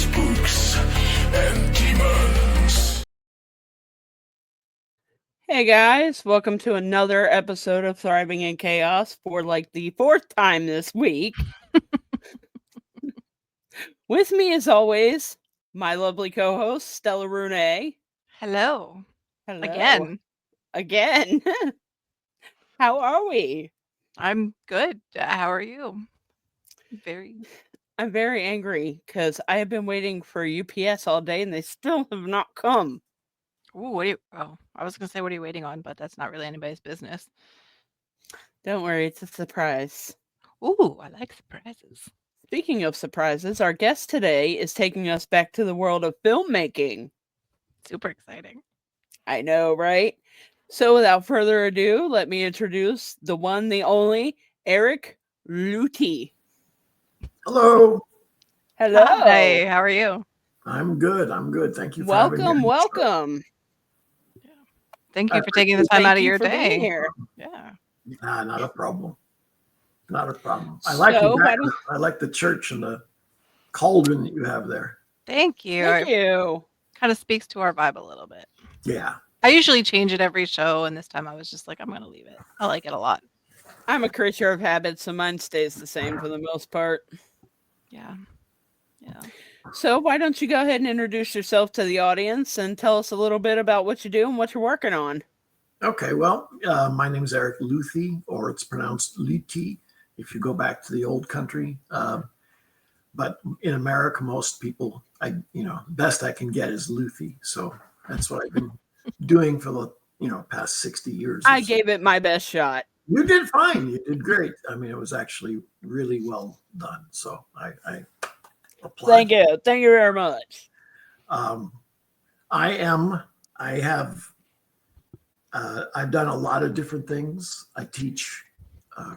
spooks, and demons. Hey guys, welcome to another episode of Thriving in Chaos for like the fourth time this week. With me, as always, my lovely co host, Stella Rune. Hello. Hello. Again. How are we? I'm good. How are you? I'm very angry because I have been waiting for UPS all day and they still have not come. Ooh, I was gonna say, what are you waiting on? But that's not really anybody's business. Don't worry, it's a surprise. Ooh, I like surprises. Speaking of surprises, our guest today is taking us back to the world of filmmaking. Super exciting. I know, right? So without further ado, let me introduce the one, the only, Eric Luthi. Hello. Hello. Hi, how are you? I'm good. Thank you for having me. Welcome. Yeah. Thank you for taking the time out of your day. Being here. Yeah. Not a problem. Not a problem. I like the background. I like the church and the cauldron that you have there. Thank you. Thank you. Kind of speaks to our vibe a little bit. Yeah. I usually change it every show, and this time I was just like, I'm gonna leave it. I like it a lot. I'm a creature of habit, so mine stays the same for the most part. Yeah. So why don't you go ahead and introduce yourself to the audience and tell us a little bit about what you do and what you're working on. Okay. Well, my name is Eric Luthi, or it's pronounced Luthi if you go back to the old country. But in America, most people, best I can get is Luthi. So that's what I've been doing for the past 60 years. I gave it my best shot. You did fine. You did great. I mean, it was actually really well done. So I applaud. Thank you. Thank you very much. I've done a lot of different things. I teach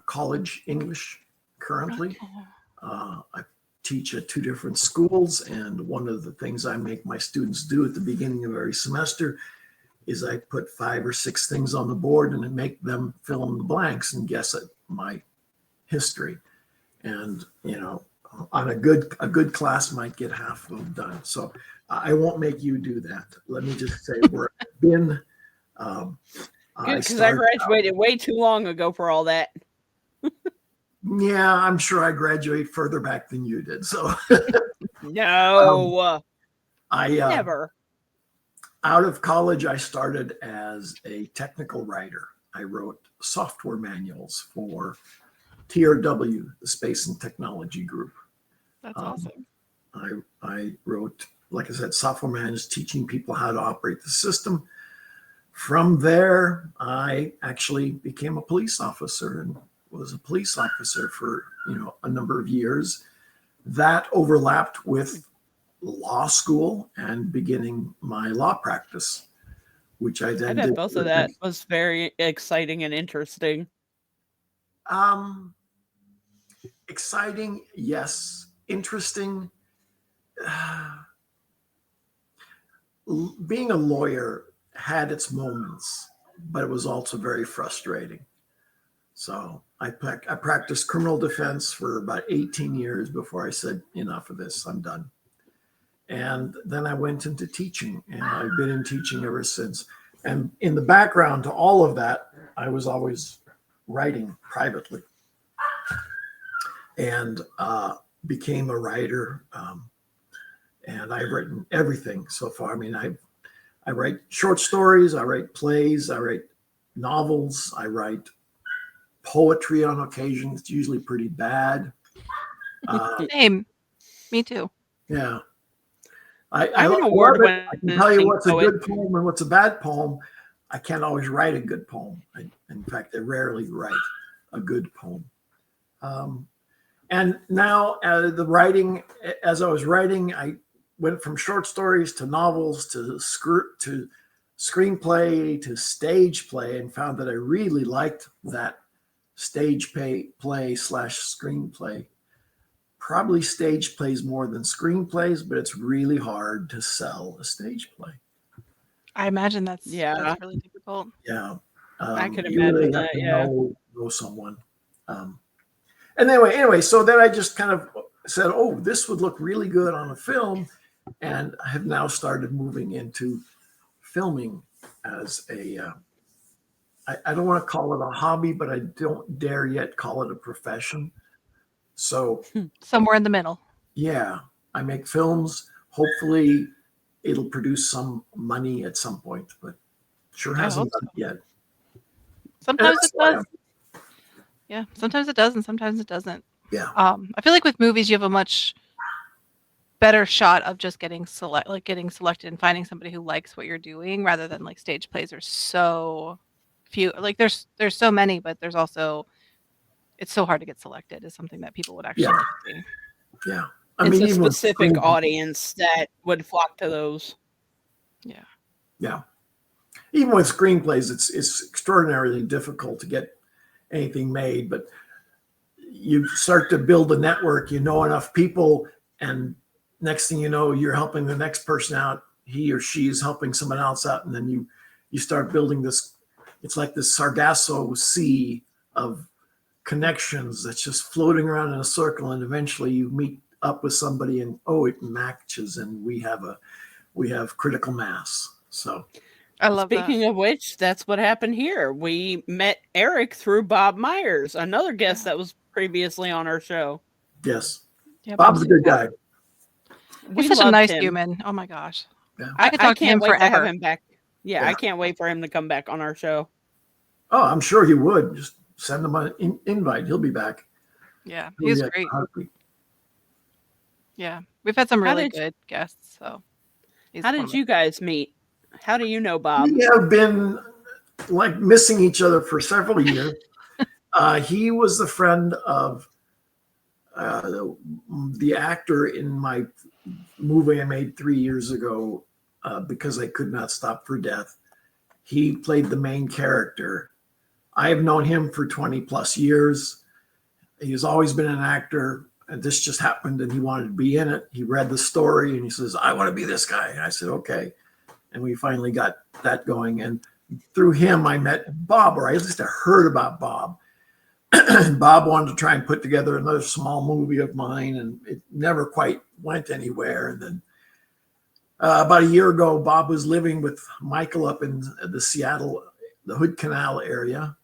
college English currently. I teach at 2 different schools. And one of the things I make my students do at the beginning of every semester is I put 5 or 6 things on the board and I make them fill in the blanks and guess at my history. And, on a good class might get half of them done. So I won't make you do that. Let me just say where I've been. Because I graduated way too long ago for all that. Yeah, I'm sure I graduated further back than you did. So no, I never. Out of college, I started as a technical writer. I wrote software manuals for TRW, the Space and Technology Group. That's awesome. I wrote, like I said, software manuals teaching people how to operate the system. From there, I actually became a police officer and was a police officer for a number of years. That overlapped with law school and beginning my law practice, which I then did. Both of that was very exciting and interesting. Exciting, yes. Interesting. Being a lawyer had its moments, but it was also very frustrating. So I practiced criminal defense for about 18 years before I said, enough of this, I'm done. And then I went into teaching, and I've been in teaching ever since. And in the background to all of that, I was always writing privately and became a writer. And I've written everything so far. I mean, I write short stories, I write plays, I write novels, I write poetry on occasion. It's usually pretty bad. Same. Me too. Yeah. I love it. I can tell you what's a good poem and what's a bad poem. I can't always write a good poem. In fact, I rarely write a good poem. And now the writing, as I was writing, I went from short stories to novels to screenplay to stage play, and found that I really liked that stage play / screenplay. Probably stage plays more than screenplays, but it's really hard to sell a stage play. I imagine that's really difficult. Yeah. I could imagine that, know someone. And anyway, so then I just kind of said, oh, this would look really good on a film. and I have now started moving into filming as I don't want to call it a hobby, but I don't dare yet call it a profession. So Somewhere in the middle. yeah, I make films. Hopefully it'll produce some money at some point, but sure I hasn't hope done it yet. And Sometimes that's it why does. Yeah, sometimes it does, and sometimes it doesn't. Yeah. I feel like with movies, you have a much better shot of just getting selected and finding somebody who likes what you're doing, rather than like stage plays are so few. Like there's so many, but there's also it's so hard to get selected is something that people would actually Yeah. like to see. Yeah. I It's mean, a even with specific screenplays, audience that would flock to those. Yeah. yeah, even with screenplays, it's extraordinarily difficult to get anything made. But you start to build a network, you know enough people, and next thing you know, you're helping the next person out. He or she is helping someone else out, and then you start building this. It's like this Sargasso sea of connections that's just floating around in a circle, and eventually you meet up with somebody, and it matches, and we have critical mass. So I love that. Speaking of which, that's what happened here. We met Eric through Bob Myers, another guest that was previously on our show. yes, Yeah, Bob's a good yeah. guy. We He's such a loved nice him. human. Oh my gosh. Yeah. I could I talk to can't him wait to have forever. him back. Yeah, Yeah. I can't wait for him to come back on our show. Oh, I'm sure he would. Just send him an invite. He'll be back. Yeah, He'll he's be great. happy. Yeah, we've had some How really did- good guests. So, he's How one did of my- you guys meet? How do you know Bob? We have been like missing each other for several years. He was the friend of the actor in my movie I made 3 years ago, Because I Could Not Stop for Death. He played the main character. I have known him for 20 plus years. He's always been an actor, and this just happened, and he wanted to be in it. He read the story, and he says, I want to be this guy. And I said, okay. And we finally got that going. And through him, I met Bob, or at least I heard about Bob. Bob wanted to try and put together another small movie of mine, and it never quite went anywhere. And then about a year ago, Bob was living with Michael up in the Seattle, the Hood Canal area,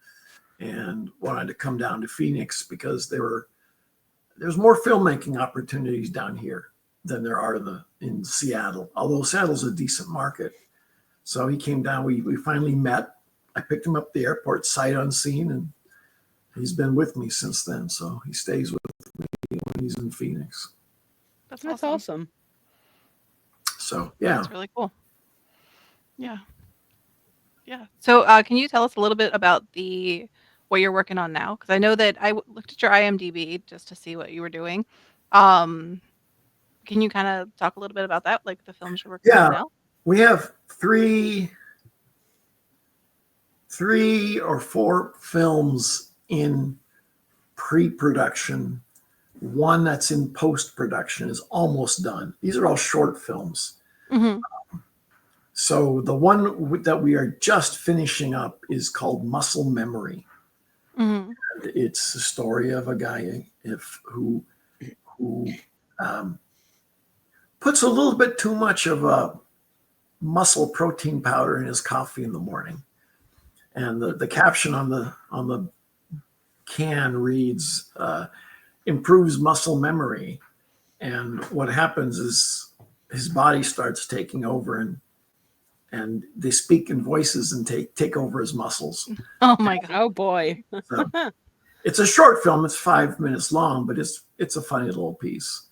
and wanted to come down to Phoenix because there's more filmmaking opportunities down here than there are in Seattle, although Seattle's a decent market. So he came down, we finally met. I picked him up at the airport sight unseen, and he's been with me since then. So he stays with me when he's in Phoenix. That's That's awesome. awesome. So yeah. That's really cool. Yeah. Yeah. So, can you tell us a little bit about what you're working on now? Because I know that looked at your IMDb just to see what you were doing. Can you kind of talk a little bit about that, like the films you're working on now? We have three or four films in pre-production. One that's in post-production is almost done. These are all short films. Mm-hmm. So the one that we are just finishing up is called Muscle Memory. Mm-hmm. And it's the story of a guy who puts a little bit too much of a muscle protein powder in his coffee in the morning. And the caption on the can reads, improves muscle memory. And what happens is his body starts taking over, and they speak in voices and take over his muscles. Oh my god. Oh boy. So it's a short film. It's 5 minutes long, but it's a funny little piece.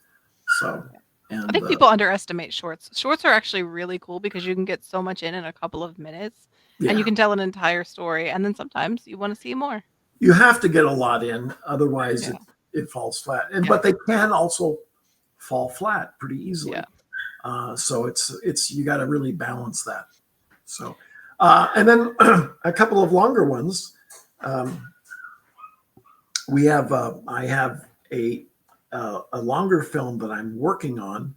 So, and I think people underestimate shorts. Shorts are actually really cool because you can get so much in a couple of minutes, and you can tell an entire story. And then sometimes you want to see more. You have to get a lot in, otherwise it falls flat. But they can also fall flat pretty easily. Yeah. So it's you got to really balance that. So, and then a couple of longer ones. I have a longer film that I'm working on.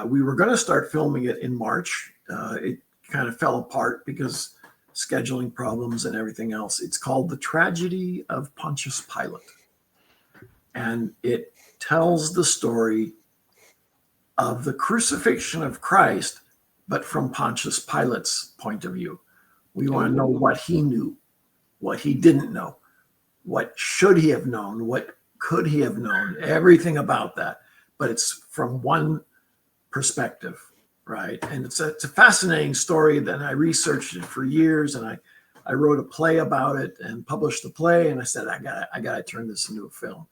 We were going to start filming it in March. It kind of fell apart because scheduling problems and everything else. It's called The Tragedy of Pontius Pilate. And it tells the story of the crucifixion of Christ, but from Pontius Pilate's point of view. We want to know what he knew, what he didn't know, what should he have known, what could he have known, everything about that. But it's from one perspective, right? And it's a fascinating story. Then I researched it for years, and I wrote a play about it and published the play. And I said, I got to turn this into a film.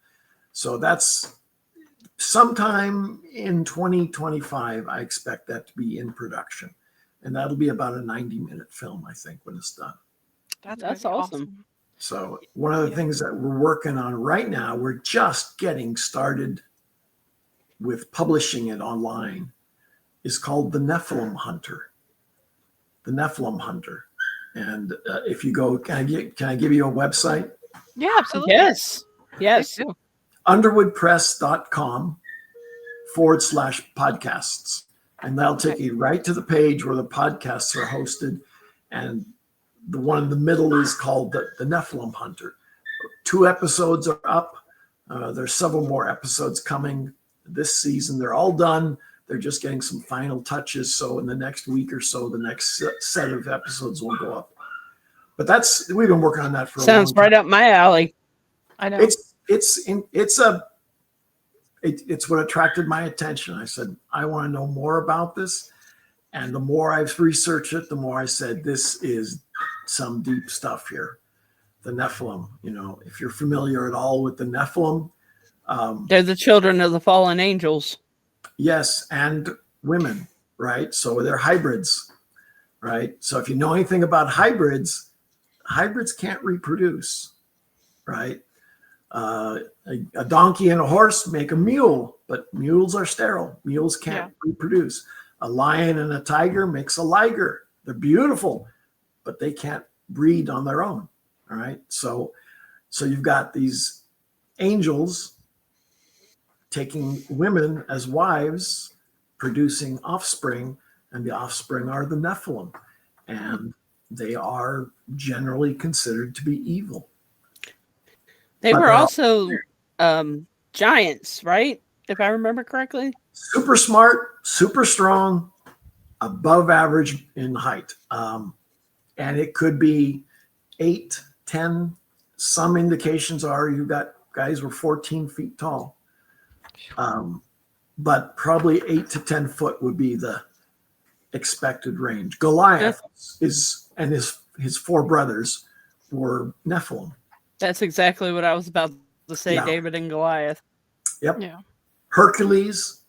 So that's sometime in 2025. I expect that to be in production, and that'll be about a 90-minute film, I think, when it's done. That's awesome. So one of the things that we're working on right now, we're just getting started with publishing it online, is called The Nephilim Hunter. The Nephilim Hunter. And if you go, can I give you a website? Yeah, absolutely. Yes. Please do. underwoodpress.com/podcasts. And that'll take you right to the page where the podcasts are hosted. And the one in the middle is called the Nephilim Hunter. 2 episodes are up. There's several more episodes coming this season. They're all done. They're just getting some final touches. So in the next week or so, the next set of episodes will go up. But we've been working on that for a long time. Sounds right up my alley. I know. It's what attracted my attention. I said, I want to know more about this. And the more I've researched it, the more I said, this is some deep stuff here. The Nephilim, if you're familiar at all with the Nephilim. They're the children of the fallen angels. Yes, and women, right? So they're hybrids, right? So if you know anything about hybrids can't reproduce, right? A donkey and a horse make a mule, but mules are sterile. Mules can't reproduce. A lion and a tiger makes a liger. They're beautiful, but they can't breed on their own. All right. So you've got these angels taking women as wives, producing offspring, and the offspring are the Nephilim. And they are generally considered to be evil. They were also giants, right? If I remember correctly. Super smart, super strong, above average in height. And it could be 8, 10. Some indications are you got guys were 14 feet tall. But probably 8 to 10 foot would be the expected range. Goliath and his 4 brothers were Nephilim. That's exactly what I was about to say, David and Goliath. Yep. Yeah. Hercules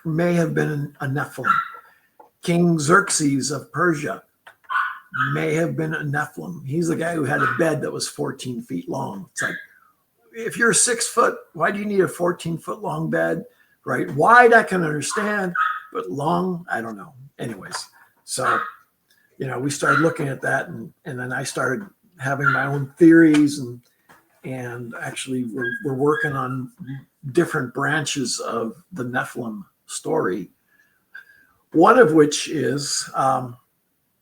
may have been a Nephilim. King Xerxes of Persia may have been a Nephilim. He's the guy who had a bed that was 14 feet long. It's like, if you're 6 foot, why do you need a 14-foot long bed? Right? Wide, I can understand, but long, I don't know. Anyways, so, we started looking at that, and then I started having my own theories, and actually we're working on different branches of the Nephilim story. One of which is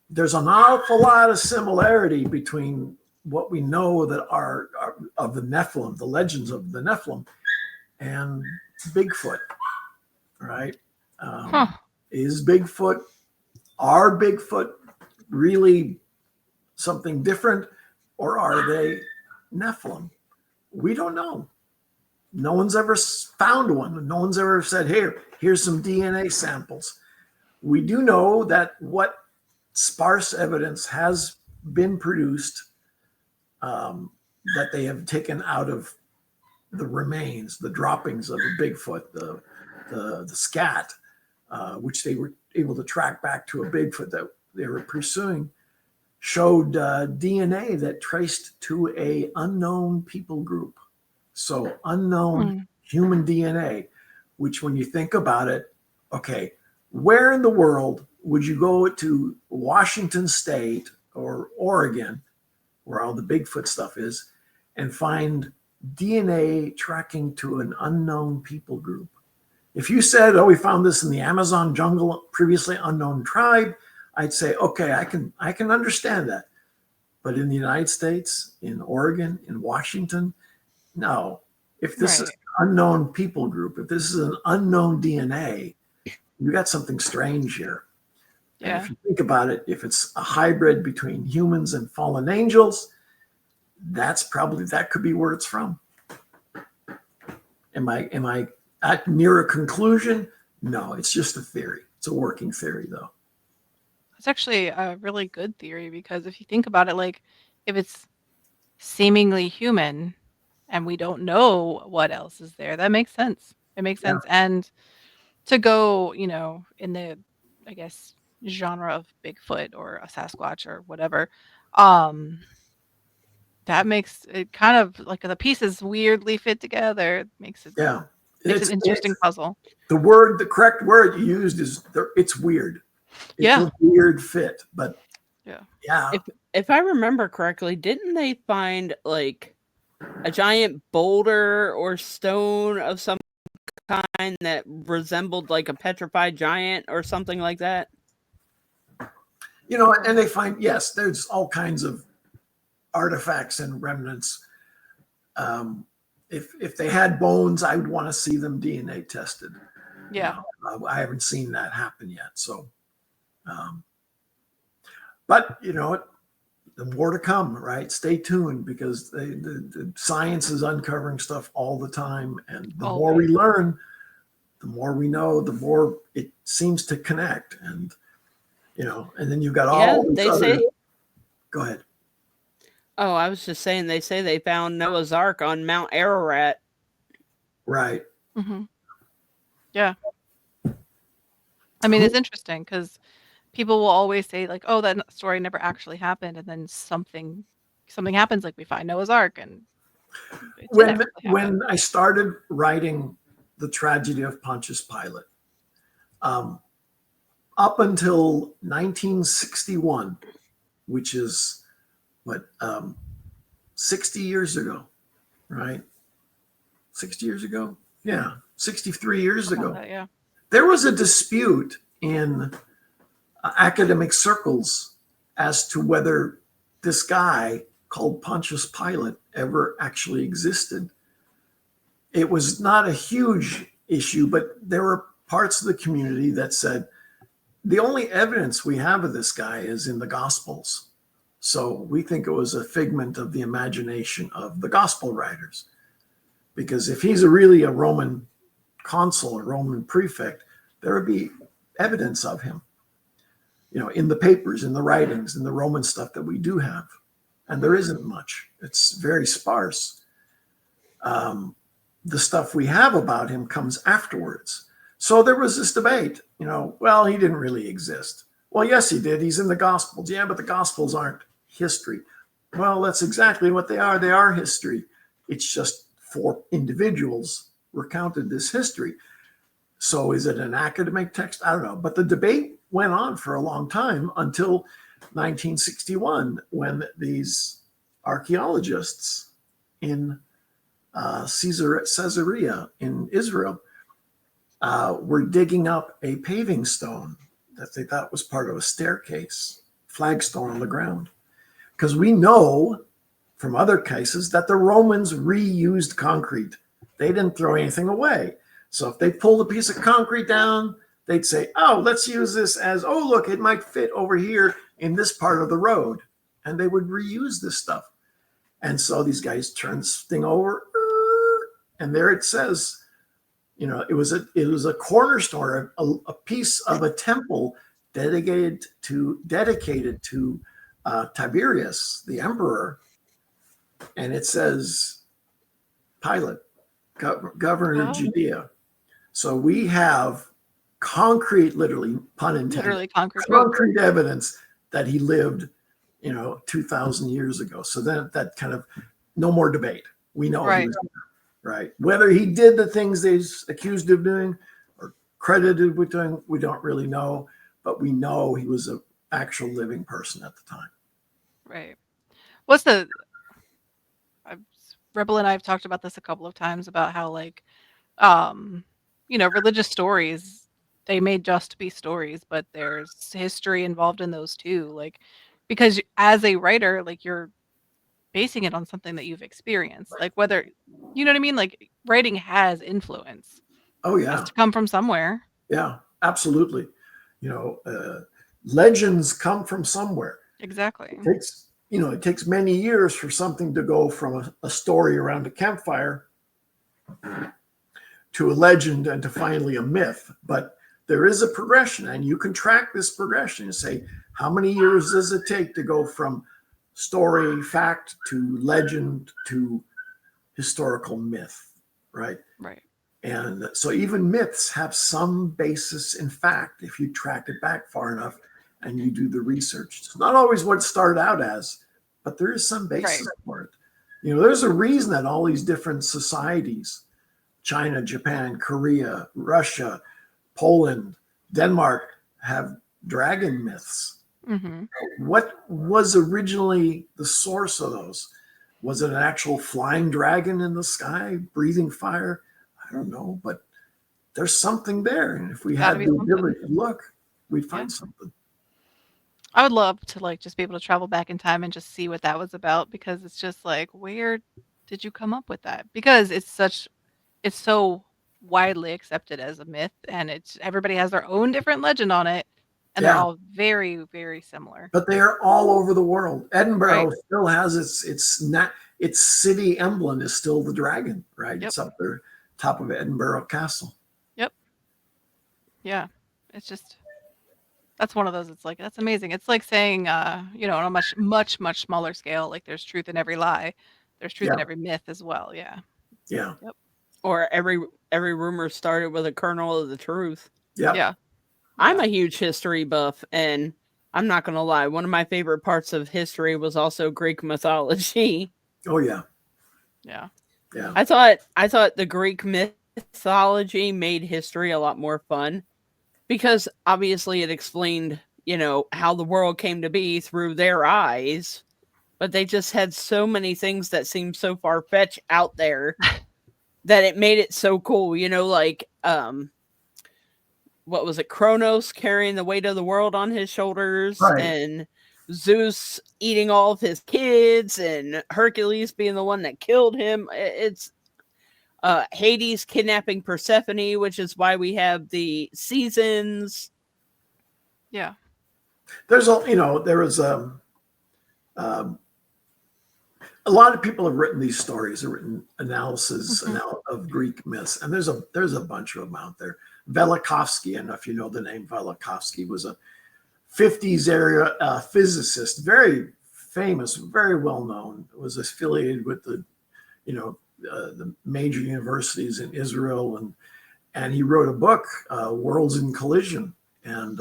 there's an awful lot of similarity between what we know that are of the Nephilim, the legends of the Nephilim, and Bigfoot, right? Is Bigfoot, are Bigfoot really something different, or are they Nephilim? We don't know. No one's ever found one. No one's ever said, here's some DNA samples. We do know that what sparse evidence has been produced that they have taken out of the remains, the droppings of a Bigfoot, the scat, which they were able to track back to a Bigfoot that they were pursuing, showed DNA that traced to a unknown people group. So unknown human DNA, which when you think about it, okay, where in the world would you go to Washington State or Oregon, where all the Bigfoot stuff is, and find DNA tracking to an unknown people group? If you said, we found this in the Amazon jungle, previously unknown tribe, I'd say, okay, I can understand that. But in the United States, in Oregon, in Washington, no, If this is Right. an unknown people group, if this is an unknown DNA, you got something strange here. And Yeah. if you think about it, if it's a hybrid between humans and fallen angels, that could be where it's from. Am I at near a conclusion? No, it's just a theory. It's a working theory, though. It's actually a really good theory because if you think about it, like if it's seemingly human and we don't know what else is there, that makes sense. It makes Yeah, sense. And to go, in the, I guess, genre of Bigfoot or a Sasquatch or whatever, um, that makes it kind of like the pieces weirdly fit together. It yeah. makes an It's interesting puzzle. the correct word you used is it's weird. It's Yeah. a weird fit, but Yeah. yeah, If I remember correctly, didn't they find like a giant boulder or stone of some kind that resembled like a petrified giant or something like that? and they find, yes, there's all kinds of artifacts and remnants. Um, if they had bones, I would want to see them DNA tested. Yeah. I haven't seen that happen yet. So, but the more to come, right? Stay tuned because the science is uncovering stuff all the time, and the more we Always. learn, the more we know, the more it seems to connect, and and then you've got Yeah, all these they other. say. Go ahead. Oh, I was just saying. They say they found Noah's Ark on Mount Ararat. Right. Hmm. Yeah. I mean, it's interesting because people will always say like, "Oh, that story never actually happened," and then something happens, like we find Noah's Ark, and it did When actually happen. when I started writing the tragedy of Pontius Pilate, um, up until 1961, which is what 60 years ago, right? 60 years ago, yeah, 63 years Something like ago. that, yeah. There was a dispute in academic circles as to whether this guy called Pontius Pilate ever actually existed. It was not a huge issue, but there were parts of the community that said the only evidence we have of this guy is in the Gospels. So we think it was a figment of the imagination of the Gospel writers. Because if he's really a Roman consul, a Roman prefect, there would be evidence of him, in the papers, in the writings, in the Roman stuff that we do have. And there isn't much. It's very sparse. The stuff we have about him comes afterwards. So there was this debate, well, he didn't really exist. Well, yes, he did. He's in the Gospels. Yeah, but the Gospels aren't history. Well, that's exactly what they are. They are history. It's just 4 individuals recounted this history. So is it an academic text? I don't know. But the debate went on for a long time until 1961, when these archaeologists in Caesarea in Israel were digging up a paving stone that they thought was part of a staircase, flagstone on the ground. Because we know from other cases that the Romans reused concrete. They didn't throw anything away. So if they pulled a piece of concrete down, they'd say, oh, let's use this as, oh, look, it might fit over here in this part of the road. And they would reuse this stuff. And so these guys turn this thing over, and there it says, it was a cornerstone, a piece of a temple dedicated to Tiberius, the emperor. And it says Pilate, governor of Judea. So we have concrete, literally, pun intended, Literally concrete proof. concrete evidence that he lived, 2,000 years ago. So that kind of, no more debate. We know he was there, right? Whether he did the things they accused of doing or credited with doing, we don't really know, but we know he was an actual living person at the time. Right. Rebel and I have talked about this a couple of times about how like religious stories, they may just be stories, but there's history involved in those too. Like, because as a writer, like you're basing it on something that you've experienced. Like whether, you know what I mean? Like writing has influence. Oh It has yeah, to come from somewhere. yeah, absolutely. Legends come from somewhere. Exactly. It takes many years for something to go from a story around a campfire to a legend and to finally a myth. But there is a progression, and you can track this progression and say, how many years does it take to go from story, fact to legend to historical myth, right? Right. And so even myths have some basis in fact if you track it back far enough and you do the research. It's not always what it started out as, but there is some basis for it. There's a reason that all these different societies, China, Japan, Korea, Russia, Poland, Denmark, have dragon myths. Mm-hmm. What was originally the source of those? Was it an actual flying dragon in the sky, breathing fire? I don't know, but there's something there. And if we had the ability to look, we'd find something. I would love to like just be able to travel back in time and just see what that was about, because it's just like, where did you come up with that? Because it's so widely accepted as a myth, and everybody has their own different legend on it, and they're all very, very similar. But they are all over the world. Edinburgh still has its city emblem is still the dragon, right? Yep. It's up there, top of Edinburgh Castle. Yep. Yeah. It's just, that's one of those. It's like, that's amazing. It's like saying, on a much, much, much smaller scale, like there's truth in every lie. There's truth in every myth as well. Yeah. Yeah. Yep. Or every rumor started with a kernel of the truth. Yep. Yeah. I'm a huge history buff, and I'm not going to lie. One of my favorite parts of history was also Greek mythology. Oh, yeah. Yeah. Yeah. I thought the Greek mythology made history a lot more fun, because obviously it explained, how the world came to be through their eyes, but they just had so many things that seemed so far-fetched out there that it made it so cool, like, what was it? Kronos carrying the weight of the world on his shoulders, and Zeus eating all of his kids, and Hercules being the one that killed him. It's Hades kidnapping Persephone, which is why we have the seasons. Yeah. There was a lot of people have written these stories, have written analysis of Greek myths, and there's a bunch of them out there. Velikovsky, I don't know if you know the name. Velikovsky was a 50s era physicist, very famous, very well known. Was affiliated with the major universities in Israel, and he wrote a book, Worlds in Collision, and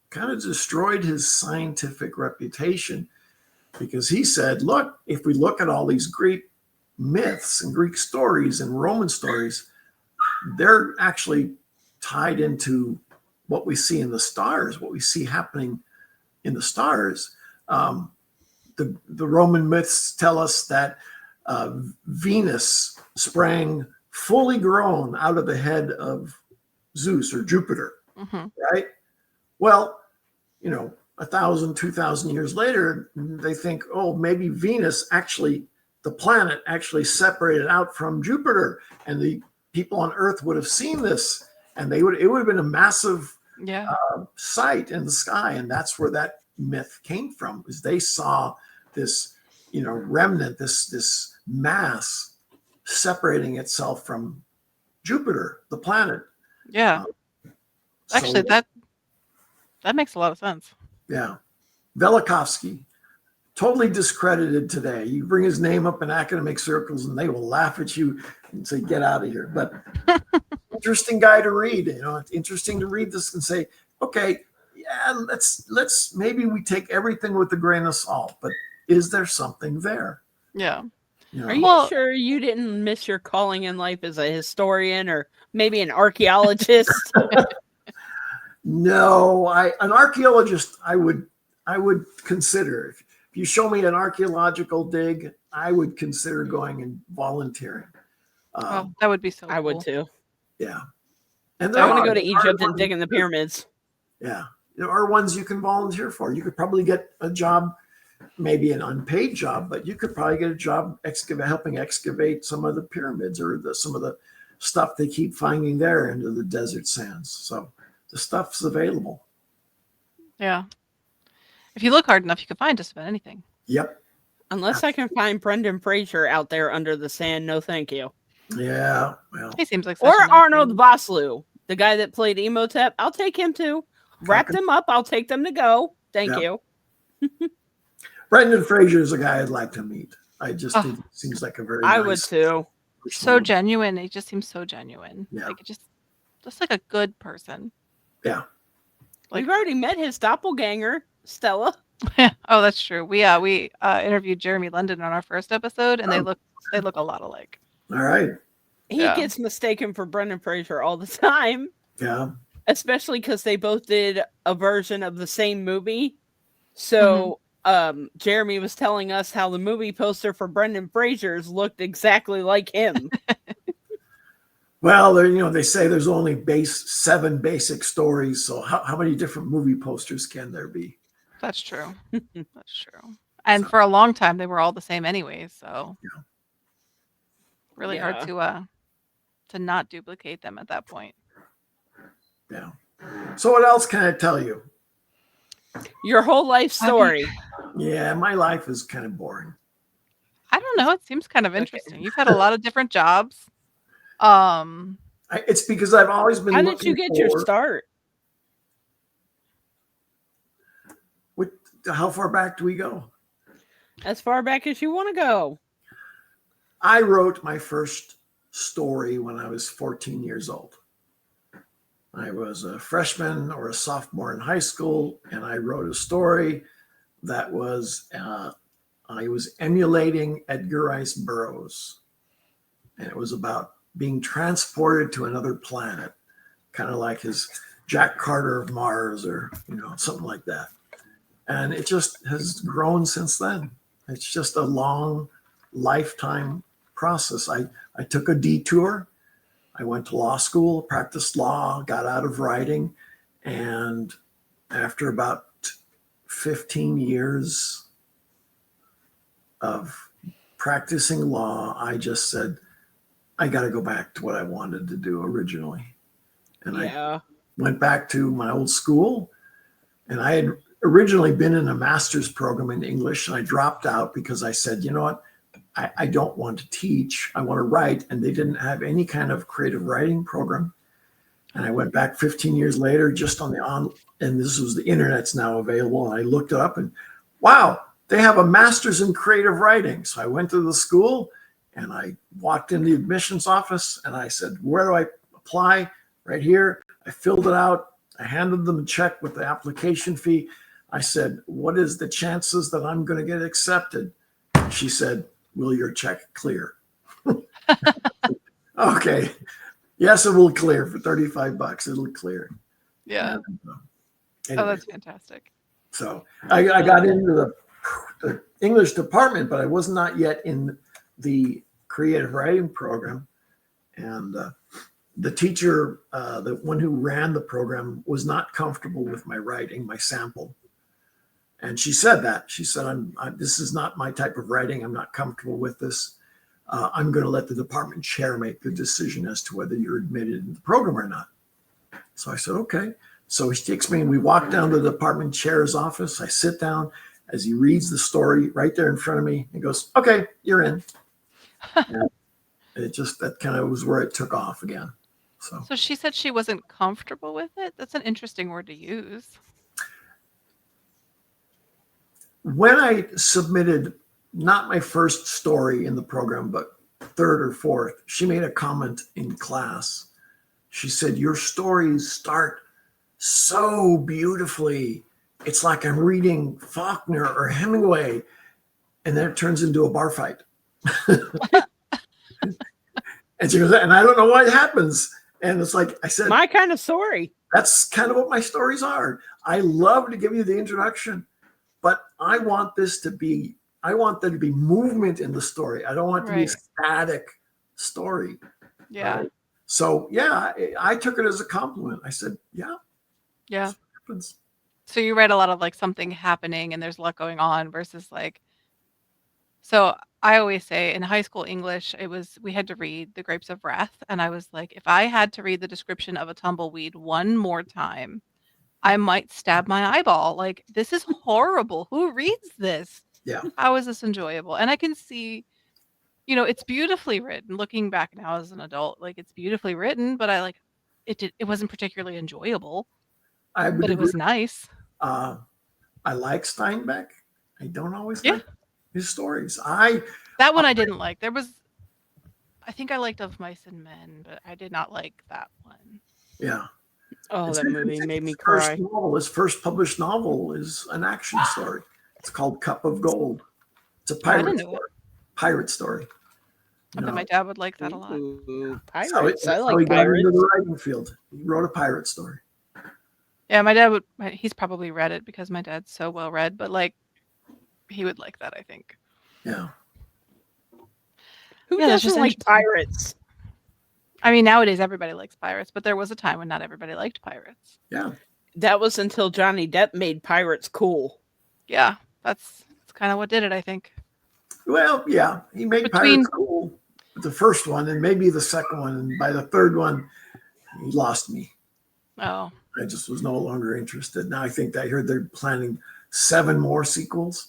kind of destroyed his scientific reputation, because he said, look, if we look at all these Greek myths and Greek stories and Roman stories, they're actually tied into what we see in the stars, what we see happening in the stars. The Roman myths tell us that Venus sprang fully grown out of the head of Zeus or Jupiter, right? Well, 1,000, 2,000 years later, they think, oh, maybe Venus the planet actually separated out from Jupiter, and the people on Earth would have seen this, and it would have been a massive sight in the sky. And that's where that myth came from, is they saw this, remnant, this mass separating itself from Jupiter, the planet. Yeah. Actually, that makes a lot of sense. Yeah. Velikovsky, totally discredited today. You bring his name up in academic circles and they will laugh at you and say, get out of here. But interesting guy to read. It's interesting to read this and say, okay, yeah, let's maybe we take everything with a grain of salt, but is there something there? Yeah. Are you sure you didn't miss your calling in life as a historian or maybe an archaeologist? No, an archaeologist I would consider. If you show me an archaeological dig, I would consider going and volunteering. That would be so cool. I would too. Yeah. And I want to go to Egypt and dig in the pyramids. Yeah. There are ones you can volunteer for. You could probably get a job maybe an unpaid job, but you could probably get a job helping excavate some of the pyramids or some of the stuff they keep finding there into the desert sands. So the stuff's available. Yeah. If you look hard enough, you can find just about anything. Yep. Unless I can find Brendan Fraser out there under the sand, no thank you. Yeah. Well, He seems like such Or a nice Arnold dude. Vosloo, the guy that played Emotep. I'll take him too. Wrap them up. I'll take them to go. Thank you. Brendan Fraser is a guy I'd like to meet. I just think he seems like a very I nice would too. So genuine. He just seems so genuine. Yeah. Like just like a good person. Yeah. We've already met his doppelganger, Stella. Oh, that's true. We interviewed Jeremy London on our first episode, and they look a lot alike. All right. He Yeah. gets mistaken for Brendan Fraser all the time. Yeah. Especially because they both did a version of the same movie. So Jeremy was telling us how the movie poster for Brendan Fraser's looked exactly like him. Well, they say there's only 7 basic stories. So how many different movie posters can there be? That's true. That's true. And for a long time, they were all the same anyways. So really hard to not duplicate them at that point. Yeah. So what else can I tell you? Your whole life story. Yeah, my life is kind of boring. I don't know. It seems kind of interesting. You've had a lot of different jobs. It's because I've always been. How did you get your start? How far back do we go? As far back as you want to go. I wrote my first story when I was 14 years old. I was a freshman or a sophomore in high school, and I wrote a story that was I was emulating Edgar Rice Burroughs, and it was about being transported to another planet, kind of like his Jack Carter of Mars or something like that. And it just has grown since then. It's just a long lifetime process. I took a detour. I went to law school, practiced law, got out of writing. And after about 15 years of practicing law, I just said, I got to go back to what I wanted to do originally. And I went back to my old school, and I had originally been in a master's program in English, and I dropped out because I said, you know what, I don't want to teach, I want to write, and they didn't have any kind of creative writing program. And I went back 15 years later, just on and this was the internet's now available, and I looked it up, and wow, they have a master's in creative writing. So I went to the school, and I walked in the admissions office, and I said, where do I apply? Right here. I filled it out. I handed them a check with the application fee. I said, what is the chances that I'm going to get accepted? She said, will your check clear? Okay. Yes, it will clear for $35. It'll clear. Yeah. And, anyway, that's fantastic. So I got into the English department, but I was not yet in the creative writing program. And the teacher, the one who ran the program, was not comfortable with my writing, my sample. And she said that. She said, this is not my type of writing. I'm not comfortable with this. I'm going to let the department chair make the decision as to whether you're admitted in the program or not. So I said, okay. So he takes me, and we walk down to the department chair's office. I sit down as he reads the story right there in front of me. He goes, okay, you're in. And that kind of was where it took off again. So she said she wasn't comfortable with it. That's an interesting word to use. When I submitted not my first story in the program, but third or fourth, she made a comment in class. She said, your stories start so beautifully. It's like I'm reading Faulkner or Hemingway, and then it turns into a bar fight. And she goes, and I don't know why it happens. And it's like I said, my kind of story. That's kind of what my stories are. I love to give you the introduction, but I want there to be movement in the story. I don't want it to be a static story. Yeah. Right? So yeah, I took it as a compliment. I said, yeah. Yeah. Happens. So you read a lot of like something happening and there's a lot going on versus like. So I always say in high school English, we had to read The Grapes of Wrath, and I was like, if I had to read the description of a tumbleweed one more time, I might stab my eyeball. Like, this is horrible. Who reads this? Yeah. How is this enjoyable? And I can see, it's beautifully written. Looking back now as an adult, like it's beautifully written, but it wasn't particularly enjoyable, I would but it agree. was nice. I like Steinbeck. I don't always Yeah. like his stories. That one I didn't like. I think I liked Of Mice and Men, but I did not like that one. Yeah. Oh, It's that movie interesting. made me His first published novel is an action story. It's called Cup of Gold. It's a pirate know story. Pirate story. I bet my dad would like that a lot. Ooh, That's how pirates. I that's how like he got into pirates. the writing field. He wrote a pirate story. Yeah, my dad he's probably read it because my dad's so well read, but like he would like that, I think. Yeah. Who Yeah, that's just doesn't like interesting. pirates? I mean, nowadays everybody likes pirates, but there was a time when not everybody liked pirates. Yeah. That was until Johnny Depp made pirates cool. Yeah, that's kind of what did it, I think. Well, yeah. He made pirates cool with the first one and maybe the second one. And by the third one, he lost me. Oh. I just was no longer interested. Now I think I heard they're planning 7 more sequels.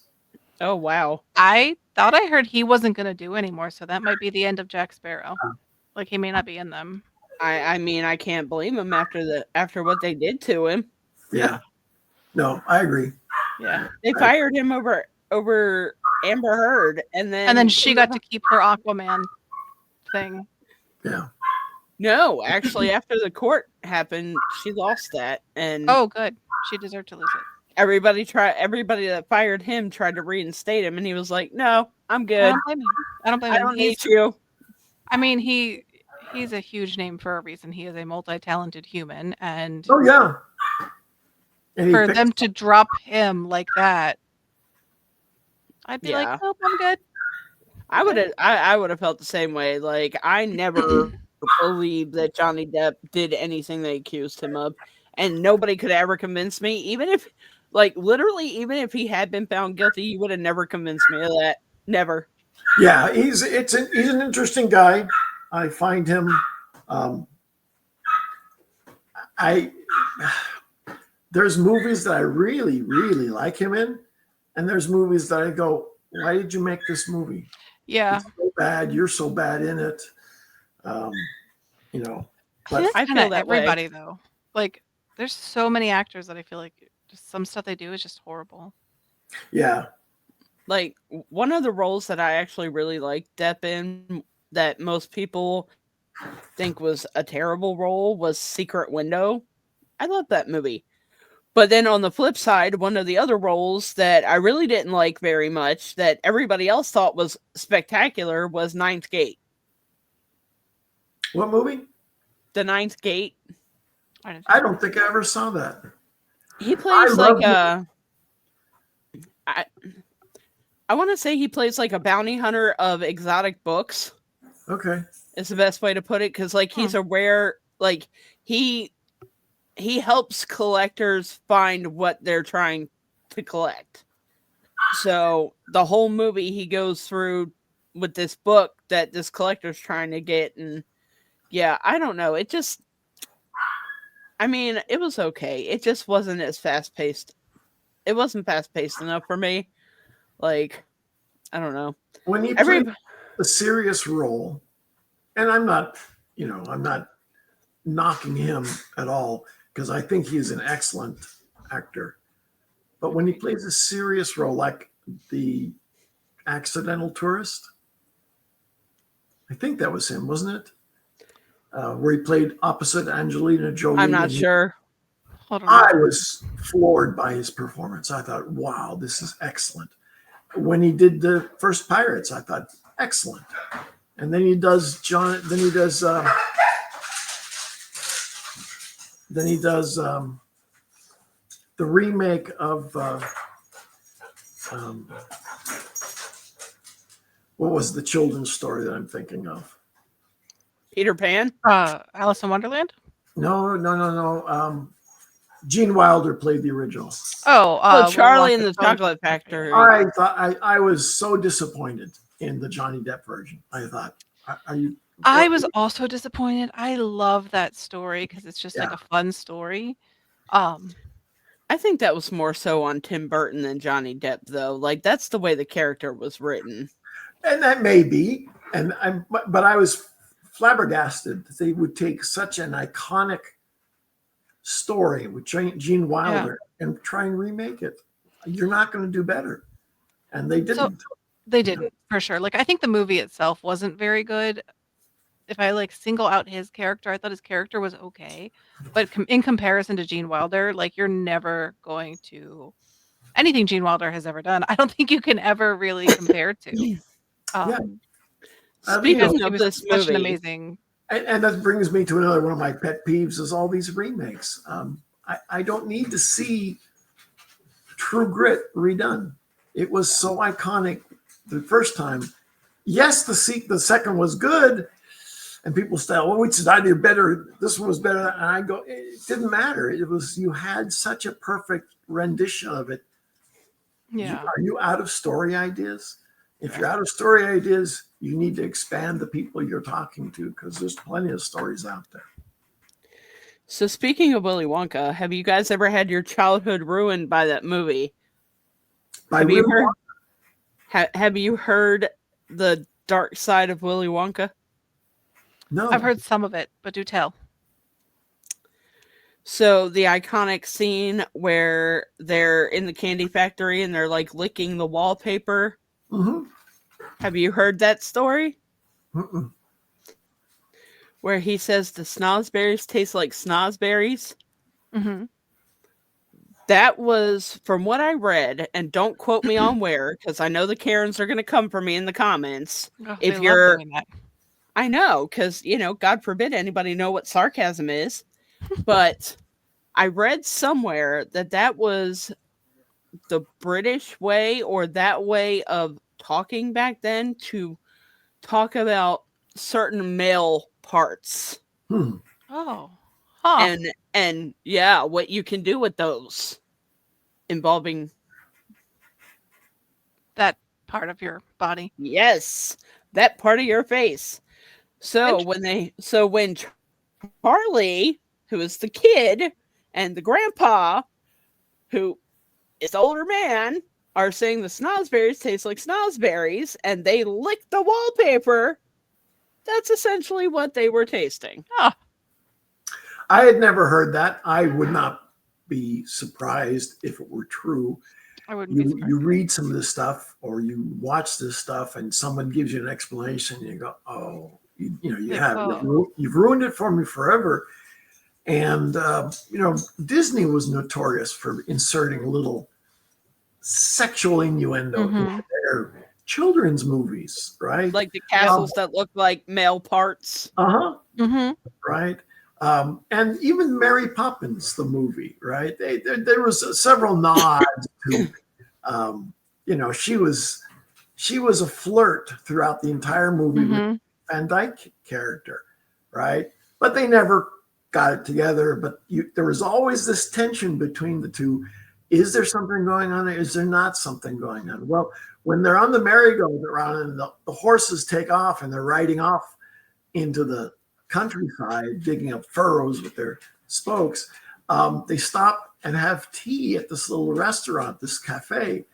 Oh, wow. I thought I heard he wasn't going to do anymore, so that might be the end of Jack Sparrow. Like he may not be in them. I mean, I can't blame him after what they did to him. Yeah. No, I agree. Yeah. They fired him over Amber Heard, and then she got to keep her Aquaman thing. Yeah. No, actually, after the court happened, she lost that, and Oh, good. She deserved to lose it. everybody that fired him tried to reinstate him, and he was like, "No, I'm I good. don't blame him. I don't blame I him. don't need you." I mean, he's a huge name for a reason. He is a multi-talented human, and Oh, yeah. And he for picked- them to drop him like that, I'd be Yeah. like, nope, I'm good. I would have felt the same way. Like, I never believed that Johnny Depp did anything they accused him of, and nobody could ever convince me. Even if, like, literally, even if he had been found guilty, you would have never convinced me of that. Never. Yeah, he's an interesting guy. I find him. There's movies that I really, really like him in, and there's movies that I go, "Why did you make this movie? Yeah, It's so bad. You're so bad in it." But that's I kind of feel that way. everybody though. Like, there's so many actors that I feel like just some stuff they do is just horrible. yeah, Like, one of the roles that I actually really liked Depp in that most people think was a terrible role was Secret Window. I love that movie. But then on the flip side, one of the other roles that I really didn't like very much that everybody else thought was spectacular was Ninth Gate. what movie? The Ninth Gate. I don't think I ever saw that. He plays love like a... I want to say he plays like a bounty hunter of exotic books. Okay. Is the best way to put it, because like he's aware, like he helps collectors find what they're trying to collect. So the whole movie he goes through with this book that this collector's trying to get, and yeah, I don't know. It just, I mean, it was okay. It just wasn't as fast paced. It wasn't fast paced enough for me. Like, I don't know. When he played a serious role, and I'm not knocking him at all because I think he's an excellent actor. But when he plays a serious role, like the accidental tourist, I think that was him, wasn't it? Where he played opposite Angelina Jolie. I'm not sure. Hold on. I was floored by his performance. I thought, wow, this is excellent. When he did the first Pirates, I thought, excellent. And then he does the remake of what was the children's story that I'm thinking of? Peter Pan. Alice in Wonderland. No. Gene Wilder played the original. Oh, Oh, Charlie Wonka, and the Charlie Chocolate Factory. I thought I was so disappointed in the Johnny Depp version. I thought, are you? I was also disappointed. I love that story because it's just like Yeah. a fun story. Um, I think that was more so on Tim Burton than Johnny Depp, though. Like, that's the way the character was written. And that may be, but I was flabbergasted that they would take such an iconic story with Gene Wilder and try and remake it. You're not going to do better, and they didn't. They didn't, for sure. Like, I think the movie itself wasn't very good. If I like single out his character, I thought his character was okay, but in comparison to Gene Wilder, like you're never going to anything Gene Wilder has ever done. I don't think you can ever really compare to. Speaking of this such an movie, amazing. And that brings me to another one of my pet peeves is all these remakes. I don't need to see True Grit redone. It was so iconic the first time. Yes, the second was good, and people say, "Oh, it's either better. This one was better." And I go, it didn't matter. It was you had such a perfect rendition of it. Yeah. Are you out of story ideas? If you're out of story ideas, you need to expand the people you're talking to because there's plenty of stories out there. So speaking of Willy Wonka, have you guys ever had your childhood ruined by that movie? Have you heard the dark side of Willy Wonka? No. I've heard some of it, but do tell. So the iconic scene where they're in the candy factory and they're like licking the wallpaper. Mm-hmm. Have you heard that story? Mm-mm. Where he says the snozberries taste like snozberries? Mm-hmm. That was from what I read, and don't quote me on where, because I know the Karens are going to come for me in the comments. Oh, If they love you're, doing that. I know, because, God forbid anybody know what sarcasm is. But I read somewhere that was the British way or that way of talking back then to talk about certain male parts. Oh. Huh. And yeah, what you can do with those involving That part of your body. yes, that part of your face. So when Charlie, who is the kid, and the grandpa, who is the older man, are saying the snozberries taste like snozberries, and they lick the wallpaper, that's essentially what they were tasting. Oh. I had never heard that. I would not be surprised if it were true. I wouldn't be surprised. You read some of this stuff or you watch this stuff and someone gives you an explanation and you go, oh, you've ruined it for me forever. And, Disney was notorious for inserting little sexual innuendo into their children's movies, right? Like the castles that look like male parts. Uh-huh. Mm-hmm. Right. And even Mary Poppins, the movie, right? There was several nods to, she was a flirt throughout the entire movie with the Van Dyke character, right? But they never got it together. But there was always this tension between the two. Is there something going on there? Is there not something going on? Well, when they're on the merry-go-round and the horses take off and they're riding off into the countryside, digging up furrows with their spokes, they stop and have tea at this little restaurant, this cafe.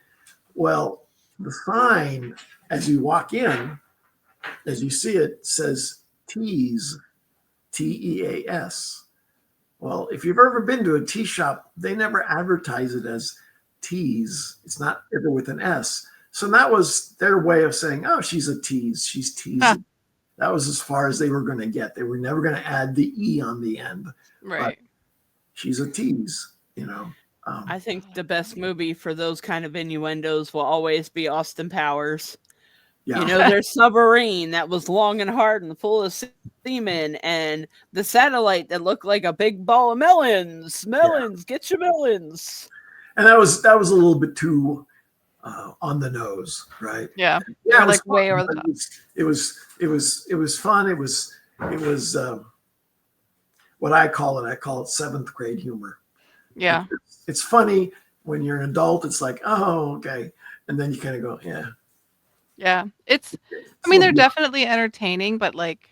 Well, the sign as you walk in, as you see it, says Teas, Teas. Well, if you've ever been to a tea shop, they never advertise it as tease. It's not ever with an S. So that was their way of saying, oh, she's a tease. She's teasing. Huh. That was as far as they were going to get. They were never going to add the E on the end. Right. But she's a tease, I think the best movie for those kind of innuendos will always be Austin Powers. Yeah. Their submarine that was long and hard and full of semen, and the satellite that looked like a big ball of melons. Get your melons. And that was a little bit too on the nose, right? Yeah. Yeah, Like way over the top. It was fun. It was what I call it. I call it 7th grade humor. Yeah. It's funny when you're an adult. It's like, oh, okay, and then you kind of go, yeah. Yeah. It's I a mean, little they're different. definitely entertaining, but like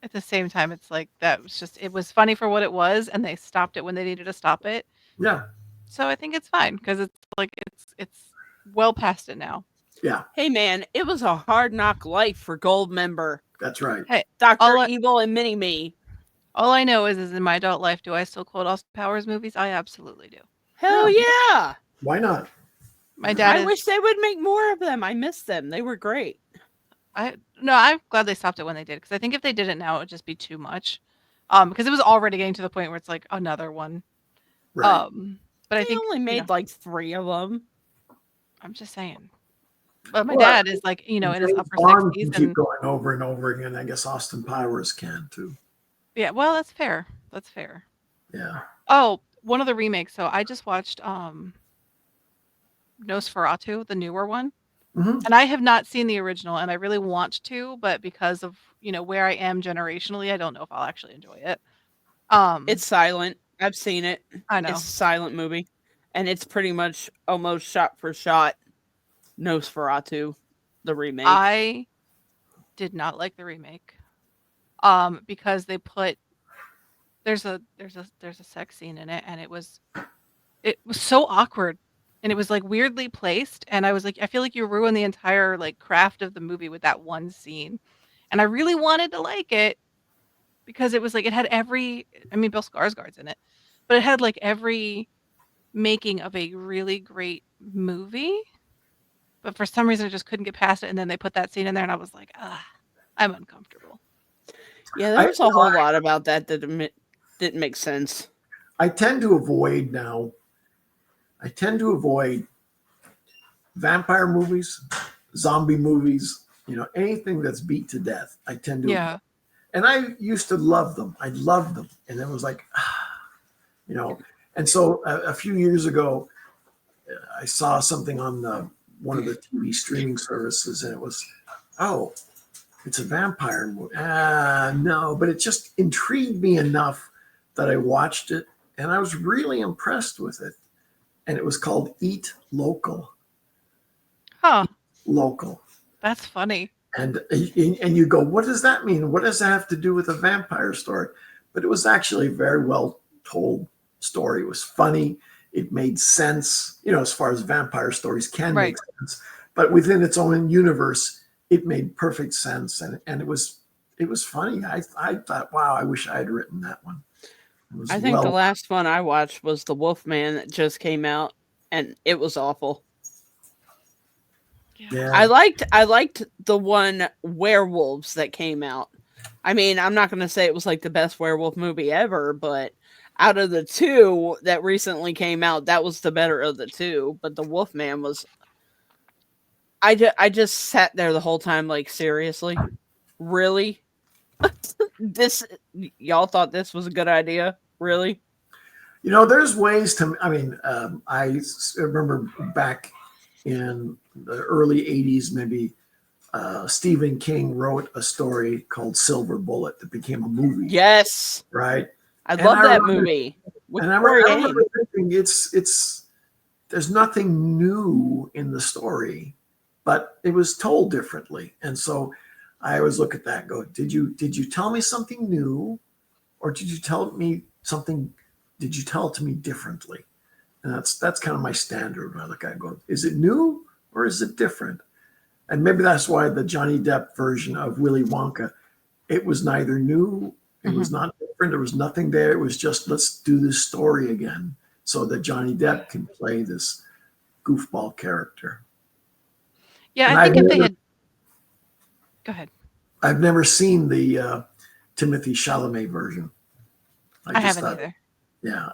at the same time, it's like that was just it was funny for what it was, and they stopped it when they needed to stop it. Yeah, So I think it's fine because it's like it's well past it now. yeah, Hey man, it was a hard knock life for Gold Member, that's right. Hey, Doctor all I, Evil, and Mini Me. all I know is in my adult life, do I still quote Austin Powers movies? I absolutely do. Hell Yeah, yeah! why not? My dad I is. wish they would make more of them. I miss them. They were great. I'm glad they stopped it when they did because I think if they did it now, it would just be too much. Because it was already getting to the point where it's like another one. Right. But I They think only made like 3 of them. I'm just saying. But my Well, dad is like in his James upper Bond 60s can keep and going over and over again. I guess Austin Powers can too. yeah. Well, that's fair. That's fair. Yeah. Oh, one of the remakes. So I just watched Nosferatu, the newer one. Hmm. And I have not seen the original and I really want to, but because of, where I am generationally, I don't know if I'll actually enjoy it. It's silent. I've seen it. I know. It's a silent movie. And it's pretty much almost shot for shot Nosferatu, the remake. I did not like the remake. Because they put there's a sex scene in it and it was so awkward and it was like weirdly placed and I was like I feel like you ruined the entire like craft of the movie with that one scene. And I really wanted to like it because it was like it had every I mean Bill Skarsgård's in it, but it had like every making of a really great movie. But for some reason I just couldn't get past it and then they put that scene in there and I was like, I'm uncomfortable. Yeah, there was a whole lot about that didn't make sense. I tend to avoid now. I tend to avoid vampire movies, zombie movies, anything that's beat to death. I tend to, Yeah. and I used to love them. I loved them. And it was like, and so a few years ago, I saw something on one of the TV streaming services and it was, oh, it's a vampire movie. No, but it just intrigued me enough that I watched it and I was really impressed with it. And it was called Eat Local. Huh. Local. That's funny. And you go, what does that mean? What does that have to do with a vampire story? But it was actually a very well told story. It was funny. It made sense, as far as vampire stories can make sense. But within its own universe, it made perfect sense. And it was funny. I thought, wow, I wish I had written that one. I think the last one I watched was The Wolfman that just came out, and it was awful. Yeah. I liked the one Werewolves that came out. I mean, I'm not going to say it was like the best werewolf movie ever, but out of the 2 that recently came out, that was the better of the 2. But the Wolfman was. I just sat there the whole time, like, seriously, really? Y'all thought this was a good idea, really? There's ways to. I mean, I remember back in the early 80s, maybe Stephen King wrote a story called Silver Bullet that became a movie. Yes. Right? I love that movie. And I remember thinking there's nothing new in the story, but it was told differently. And so I always look at that and go, did you tell me something new or did you tell it to me differently? And that's kind of my standard when I look at it and go, is it new or is it different? And maybe that's why the Johnny Depp version of Willy Wonka, it was neither new, it was not different, there was nothing there. It was just, let's do this story again so that Johnny Depp can play this goofball character. Yeah, and I think if they had... Go ahead. I've never seen the Timothy Chalamet version. I haven't either. Yeah,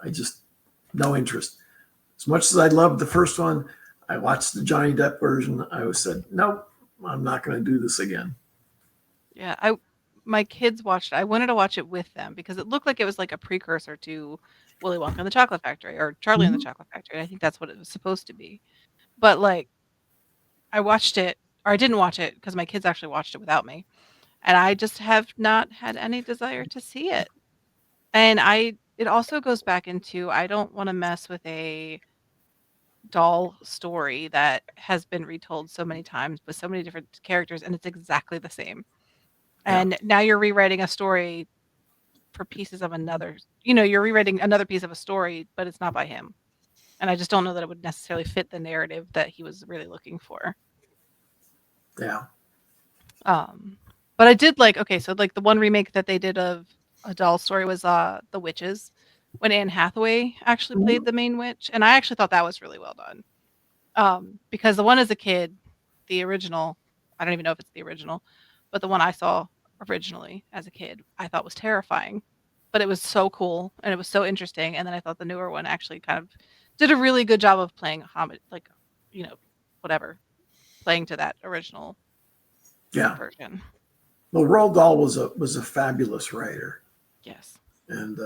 no interest. As much as I loved the first one, I watched the Johnny Depp version. I always said, nope, I'm not going to do this again. Yeah, my kids watched it. I wanted to watch it with them because it looked like it was like a precursor to Willy Wonka and the Chocolate Factory or Charlie and the Chocolate Factory. I think that's what it was supposed to be. But like, I watched it, or I didn't watch it because my kids actually watched it without me. And I just have not had any desire to see it. And I it also goes back into I don't want to mess with a doll story that has been retold so many times with so many different characters and it's exactly the same. Yeah. And now you're rewriting a story for pieces of another, you're rewriting another piece of a story, but it's not by him. And I just don't know that it would necessarily fit the narrative that he was really looking for. Yeah. But I did like, okay, so like the one remake that they did of a doll story was The Witches, when Anne Hathaway actually Mhm. played the main witch, and I actually thought that was really well done. Because the one as a kid, the original, I don't even know if it's the original, but the one I saw originally as a kid, I thought was terrifying. But it was so cool and it was so interesting. And then I thought the newer one actually kind of did a really good job of playing homage, like, you know, whatever, playing to that original Yeah. version. Well, Roald Dahl was a fabulous writer, Yes. and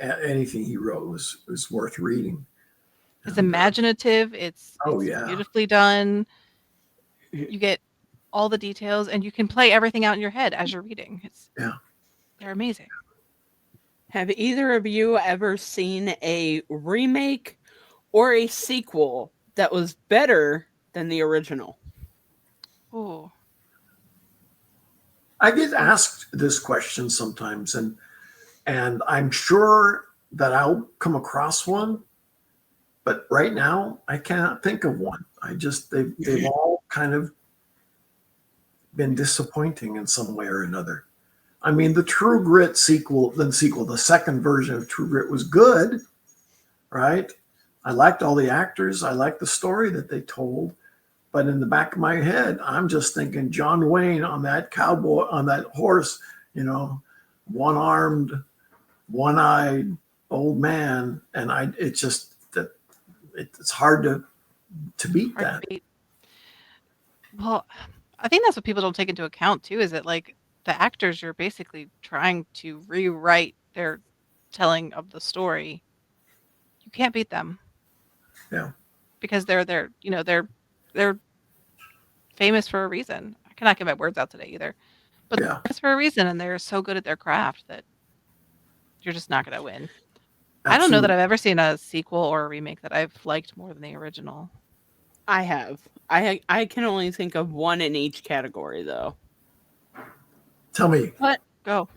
anything he wrote was worth reading. It's And, imaginative. It's yeah. beautifully done. You get all the details, and you can play everything out in your head as you're reading. They're amazing. Have either of you ever seen a remake or a sequel that was better than the original? Ooh. I get asked this question sometimes, and I'm sure that I'll come across one, but right now I cannot think of one. They've all kind of been disappointing in some way or another. I mean, the True Grit the second version of True Grit was good, right? I liked all the actors. I liked the story that they told. But in the back of my head, I'm just thinking John Wayne on that cowboy, on that horse, one-armed, one-eyed old man. And it's hard to beat Hard that. to beat. Well, I think that's what people don't take into account too, is that like the actors, you're basically trying to rewrite their telling of the story. You can't beat them. Yeah. Because they're famous for a reason. I cannot get my words out today either. But Yeah. they're famous for a reason and they're so good at their craft that you're just not gonna win. I don't know that Absolutely. I've ever seen a sequel or a remake that I've liked more than the original. I have. I can only think of one in each category, though. Tell me. But Go.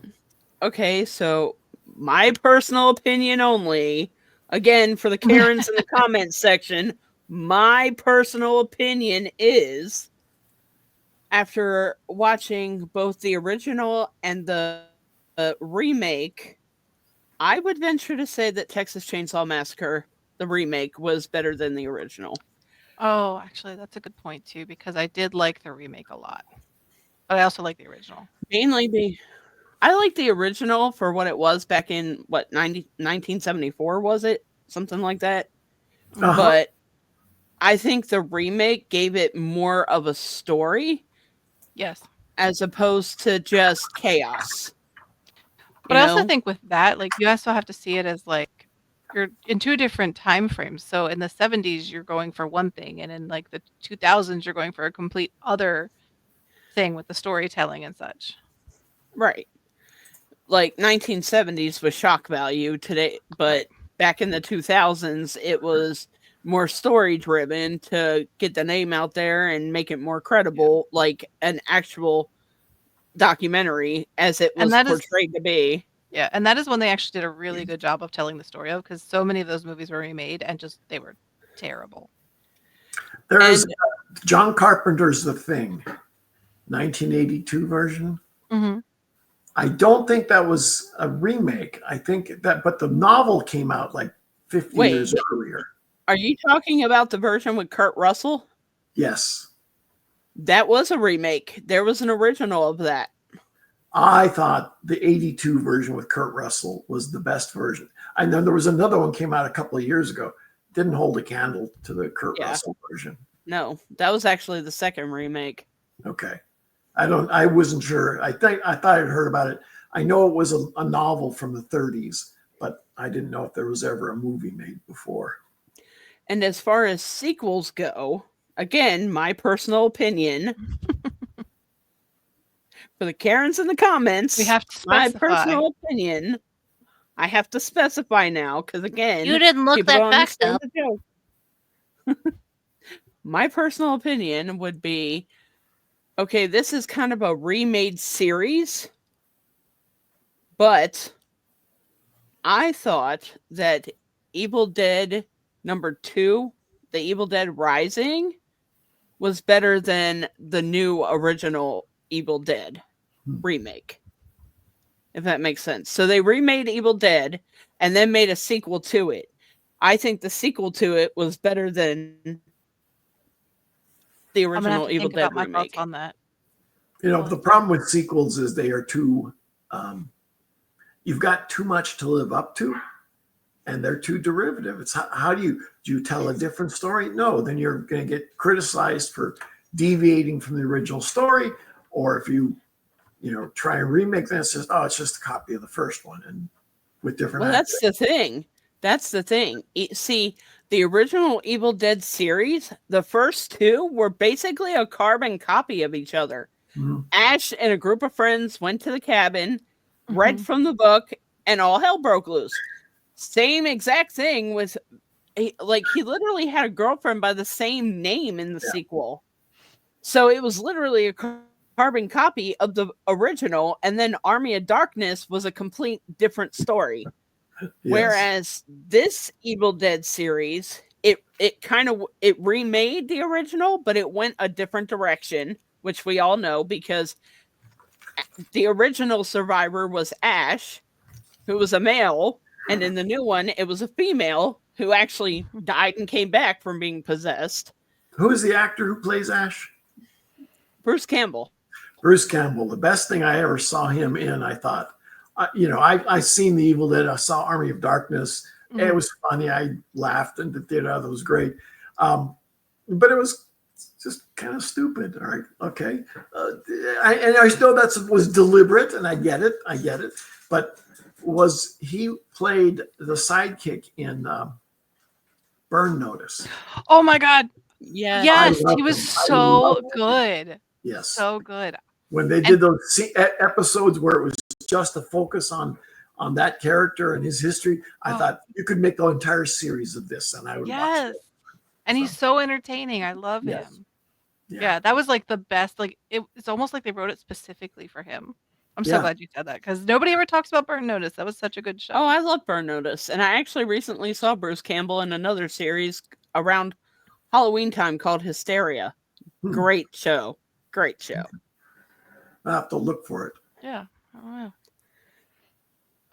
okay, so my personal opinion only. Again, for the Karens in the comments section, my personal opinion is after watching both the original and the remake, I would venture to say that Texas Chainsaw Massacre, the remake, was better than the original. Oh, actually, that's a good point too, because I did like the remake a lot, but I also like the original. Mainly I like the original for what it was back in, 1974, was it? Something like that. Uh-huh. But I think the remake gave it more of a story Yes. as opposed to just chaos. But I also think with that, like, you also have to see it as, like, you're in 2 different time frames. So in the '70s, you're going for one thing, and in, like, the 2000s, you're going for a complete other thing with the storytelling and such. Right. Like 1970s was shock value today, but Right. back in the 2000s, it was more story driven to get the name out there and make it more credible, like an actual documentary as it And was that is portrayed to be. Yeah, and that is when they actually did a really good job of telling the story of, because so many of those movies were remade and just they were terrible. There's And John Carpenter's The Thing, 1982 version. Mhm. I don't think that was a remake. I think that, but the novel came out like 50 Wait. years earlier. are you talking about the version with Kurt Russell? Yes. That was a remake. There was an original of that. I thought the 82 version with Kurt Russell was the best version. And then there was another one came out a couple of years ago. Didn't hold a candle to the Kurt Russell version. No, that was actually the second remake. Okay. I wasn't sure. I thought I'd heard about it. I know it was a novel from the 30s, but I didn't know if there was ever a movie made before. And as far as sequels go, again, my personal opinion, for the Karens in the comments, We have to my specify. personal opinion, I have to specify now because again, You didn't look people that don't fact understand up. the joke. My personal opinion would be, okay, this is kind of a remade series, but I thought that Evil Dead #2, The Evil Dead Rising, was better than the new original Evil Dead remake. If that makes sense. So they remade Evil Dead and then made a sequel to it. I think the sequel to it was better than the I'm gonna have original to Evil think about Dead my thoughts remake. on that. The problem with sequels is they are too, you've got too much to live up to, and they're too derivative. It's how do you tell a different story? No, then you're going to get criticized for deviating from the original story, or if you try and remake this, it's just a copy of the first one and with different Well, actors. that's the thing. That's the thing. See, the original Evil Dead series, the first two were basically a carbon copy of each other. Mhm. Ash and a group of friends went to the cabin, read Mhm. from the book, and all hell broke loose. Same exact thing with, like, he literally had a girlfriend by the same name in the Yeah. sequel. So it was literally a carbon copy of the original, and then Army of Darkness was a complete different story. Yes. Whereas this Evil Dead series, it remade the original, but it went a different direction, which we all know because the original survivor was Ash, who was a male, and in the new one, it was a female who actually died and came back from being possessed. Who is the actor who plays Ash? Bruce Campbell. Bruce Campbell. The best thing I ever saw him in, I thought, I seen the Evil Dead. I saw Army of Darkness. Mhm. It was funny. I laughed and did that. It was great. But it was just kind of stupid. All right. Okay. And I know that was deliberate, and I get it. But he played the sidekick in Burn Notice? Oh my God. Yeah. Yes, loved he was him. I so loved him. good. Yes. So good. When they did those episodes where it was just a focus on that character and his history, I thought you could make the entire series of this, and I would watch Yes. it. And he's so entertaining. I love Yes. him. Yeah. Yeah, that was like the best. Like it's almost like they wrote it specifically for him. I'm so Yeah. glad you said that because nobody ever talks about Burn Notice. That was such a good show. Oh, I love Burn Notice. And I actually recently saw Bruce Campbell in another series around Halloween time called Hysteria. Great show. Great show. I'll have to look for it. Yeah. I don't know.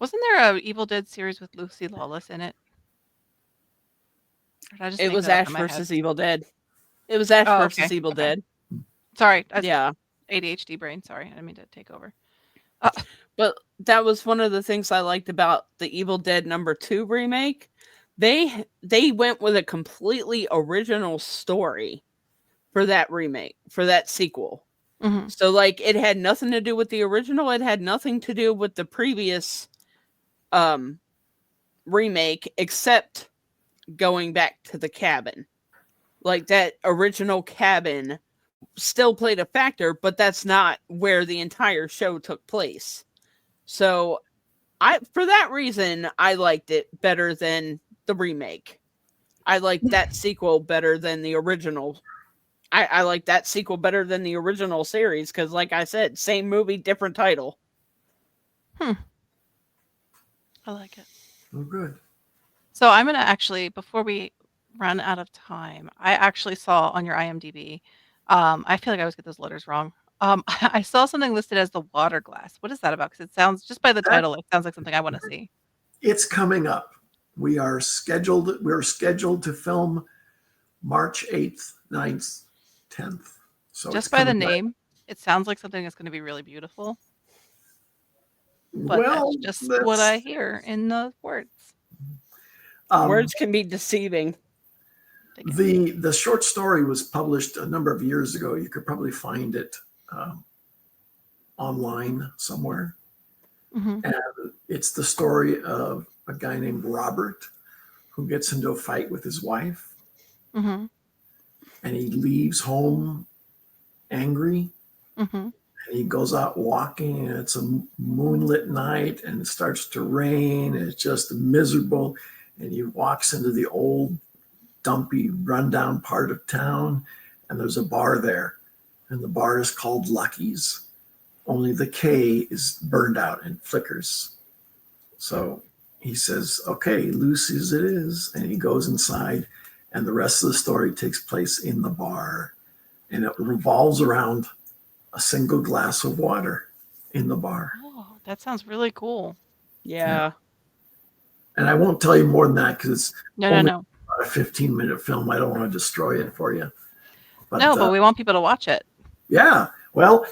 Wasn't there a Evil Dead series with Lucy Lawless in it? Or did I just It make was that up Ash in my head? versus Evil Dead. It was Ash Oh, versus okay. Evil Okay. Dead. Sorry. Yeah. ADHD brain. Sorry. I didn't mean to take over. But that was one of the things I liked about the Evil Dead #2 remake. They went with a completely original story for that remake, for that sequel. Mhm. So like it had nothing to do with the original, it had nothing to do with the previous remake except going back to the cabin. Like that original cabin still played a factor, but that's not where the entire show took place. So for that reason, I liked it better than the remake. I liked that sequel better than the original. I like that sequel better than the original series because, like I said, same movie, different title. I like it. Oh, good. So I'm gonna actually, before we run out of time, I actually saw on your IMDb. I feel like I always get those letters wrong. I saw something listed as the water glass. What is that about? Because it sounds just by the title, it sounds like something I want to see. It's coming up. We're scheduled to film March 8th, 9th, 10th. So Just it's by the coming up. name, it sounds like something that's going to be really beautiful. But Well, that's just what I hear in the words. Words can be deceiving. The short story was published a number of years ago. You could probably find it online somewhere. Mm-hmm. And it's the story of a guy named Robert who gets into a fight with his wife. Mm-hmm. And he leaves home angry. Mm-hmm. And he goes out walking, and it's a moonlit night, and it starts to rain, and it's just miserable. And he walks into the old, dumpy, rundown part of town, and there's a bar there. And the bar is called Lucky's. Only the K is burned out and flickers. So he says, okay, Lucy's it is. And he goes inside, and the rest of the story takes place in the bar. And it revolves around a single glass of water in the bar. Oh, that sounds really cool. Yeah. And I won't tell you more than that because it's No, only no. about a 15-minute film. I don't want to destroy it for you. But we want people to watch it. Yeah. Well,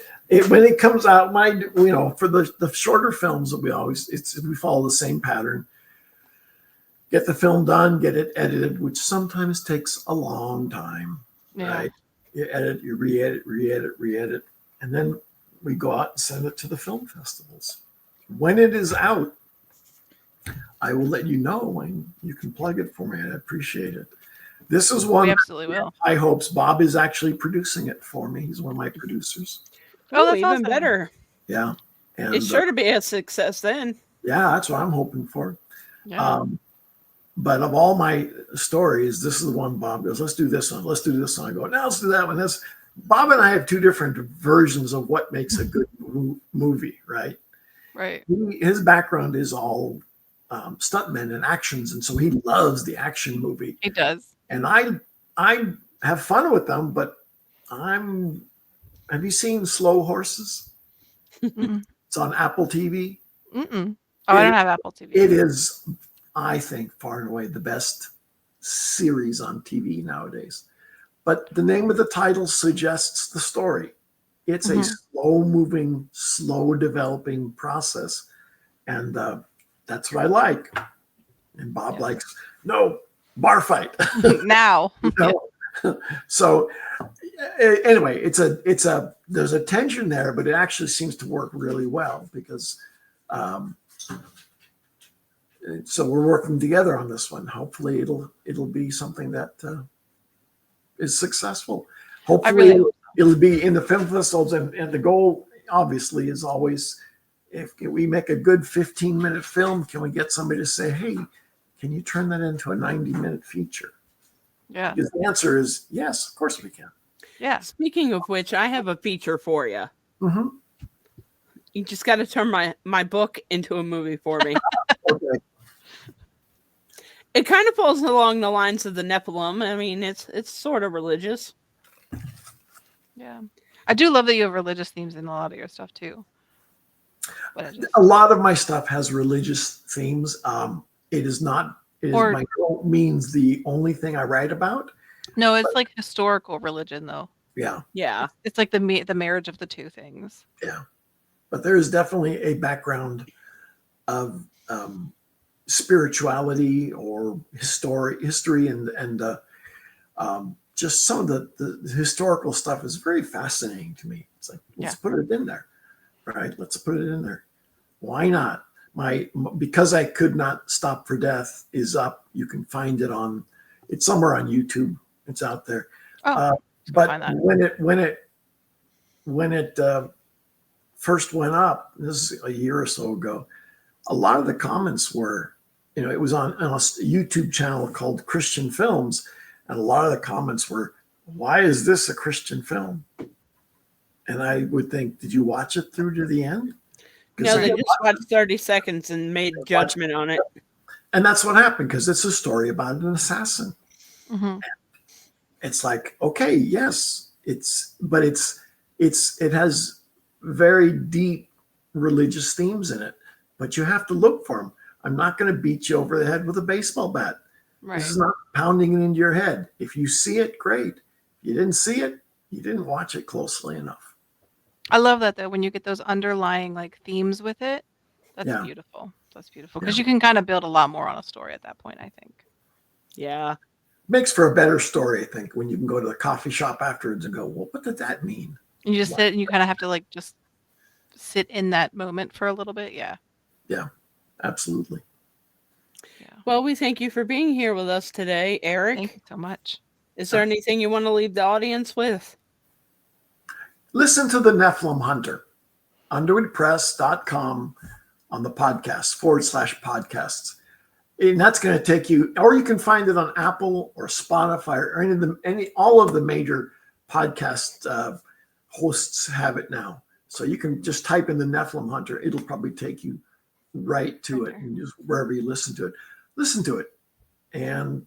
when it comes out, for the shorter films, we follow the same pattern. Get the film done, get it edited, which sometimes takes a long time. Yeah. Right? You edit, you re-edit, and then we go out and send it to the film festivals. When it is out, I will let you know, and you can plug it for me. I appreciate it. This is one. We absolutely will. I hope Bob is actually producing it for me. He's one of my producers. Oh, that's even awesome. better. Yeah. And It's sure to be a success then. yeah, that's what I'm hoping for. Yeah. But of all my stories, this is the one Bob goes, let's do this one. Let's do this one. I go, now let's do that one. Bob and I have two different versions of what makes a good movie, right? Right. His background is all stuntmen and actions. And so he loves the action movie. He does. And I have fun with them, but have you seen Slow Horses? Mm-mm. It's on Apple TV. Mm-mm. Oh, I don't have Apple TV. It is, I think, far and away the best series on TV nowadays. But the name of the title suggests the story. It's a slow-moving, slow-developing process. And that's what I like. And Bob likes, no, bar fight. Now. So anyway, there's a tension there, but it actually seems to work really well because so we're working together on this one. Hopefully it'll be something that is successful. Hopefully it'll be in the film festivals, and the goal obviously is always, if we make a good 15-minute film, can we get somebody to say, hey, can you turn that into a 90-minute feature? Yeah. Because the answer is yes, of course we can. Yeah. Speaking of which, I have a feature for you. Mm-hmm. You just got to turn my book into a movie for me. Okay. It kind of falls along the lines of the Nephilim. I mean, it's sort of religious. Yeah. I do love that you have religious themes in a lot of your stuff too. But A lot of my stuff has religious themes. It is not. By no means the only thing I write about. No, it's like historical religion, though. Yeah. Yeah. It's like the marriage of the two things. Yeah. But there is definitely a background of spirituality or history and just some of the historical stuff is very fascinating to me. It's like, let's put it in there. Right? Let's put it in there. Why not? Because I could not stop for death is up. You can find it it's somewhere on YouTube. It's out there. Oh, but when it first went up, this is a year or so ago, a lot of the comments were, it was on a YouTube channel called Christian Films, and a lot of the comments were, why is this a Christian film? And I would think, did you watch it through to the end? No, they just watched 30 seconds and made judgment on it. And that's what happened, because it's a story about an assassin. Mm-hmm. It's like, okay, yes, it has very deep religious themes in it, but you have to look for them. I'm not going to beat you over the head with a baseball bat. Right. This is not pounding it into your head. If you see it, great. If you didn't see it, you didn't watch it closely enough. I love that though, when you get those underlying like themes with it. That's beautiful. That's beautiful. Because you can kind of build a lot more on a story at that point, I think. Yeah. Makes for a better story, I think, when you can go to the coffee shop afterwards and go, well, what did that mean? And you just sit and you kind of have to like just sit in that moment for a little bit. Yeah. Yeah, absolutely. Yeah. Well, we thank you for being here with us today, Eric. Thank you so much. Is there anything you want to leave the audience with? listen to the Nephilim Hunter, underwoodpress.com on the podcast /podcasts. And that's going to take you, or you can find it on Apple or Spotify or all of the major podcast hosts have it now. So you can just type in the Nephilim Hunter. It'll probably take you right to it, and just wherever you listen to it. And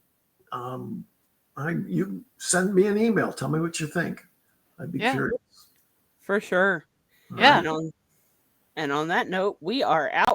you send me an email. Tell me what you think. I'd be curious. For sure. Yeah. And on that note, we are out.